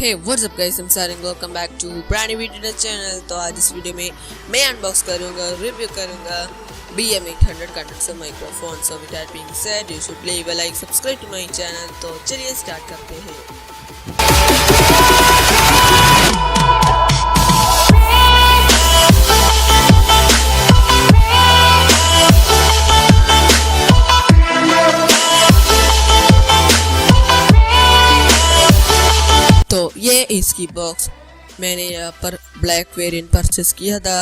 Hey, what's up guys, I'm Sarang, welcome back to brand new video channel। तो आज इस video में मैं अनबॉक्स करूंगा, रिव्यू करूंगा BM800 condenser microphone. So with that being said, you should leave a like, subscribe to my channel. तो चलिए start करते हैं। तो ये इसकी बॉक्स, मैंने यहाँ पर ब्लैक वेरिएंट परचेस किया था।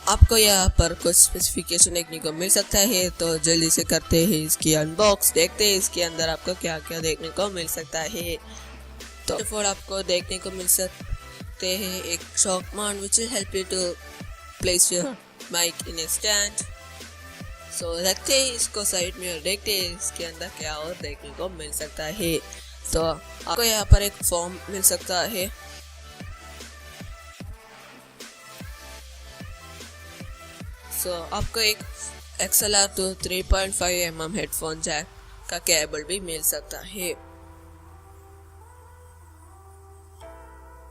आपको यहाँ पर कुछ स्पेसिफिकेशन देखने को मिल सकता है, तो जल्दी से करते हैं इसकी अनबॉक्स। देखते हैं इसके अंदर आपको क्या क्या देखने को मिल सकता है। तो फॉर आपको देखने को मिल सकते हैं एक shock mount which will help you to place your mic in a stand. So रखते हैं इसको साइड में और देखते हैं इसके अंदर क्या और देखने को मिल सकता है। तो आपको यहाँ पर एक फॉर्म मिल सकता है। आपको एक XLR to 3.5 mm headphone jack का केबल भी मिल सकता है।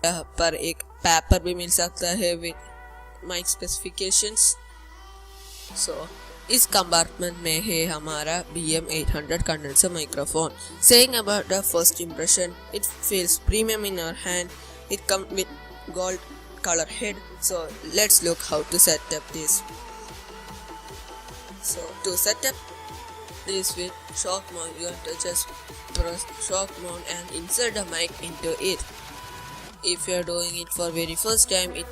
यहाँ पर एक पेपर भी मिल सकता है विद माइक स्पेसिफिकेशंस। इस कंपार्टमेंट में है हमारा BM800 condenser microphone। Saying about the first impression, it feels premium in our hand. It comes with gold color head. So let's look how to set up this. So to set up this with shock mount, you have to just press shock mount and insert the mic into it. If you are doing it for very first time, you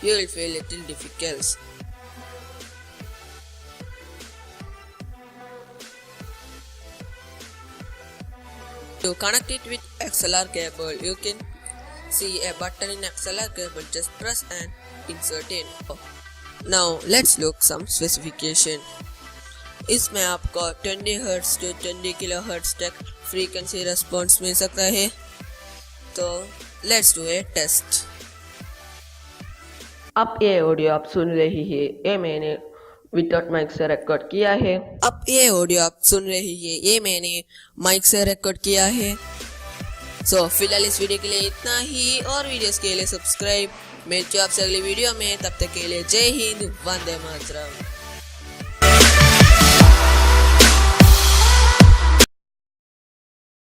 will feel little difficult. To connect it with XLR cable, you can see a button in XLR cable. Just press and insert it. Now let's look some specification. इसमें आपको 20 Hz to 20 kHz तक frequency response मिल सकता है। तो let's do a test। अब ये audio आप सुन रही है, ये मैंने विदाउट माइक से रिकॉर्ड किया है। अब ये ऑडियो आप सुन रही है, ये मैंने माइक से रिकॉर्ड किया है। फिलहाल इस वीडियो के लिए इतना ही, और वीडियोस के लिए सब्सक्राइब। मिलते हैं आपसे अगली वीडियो में, तब तक के लिए जय हिंद, वंदे मातरम।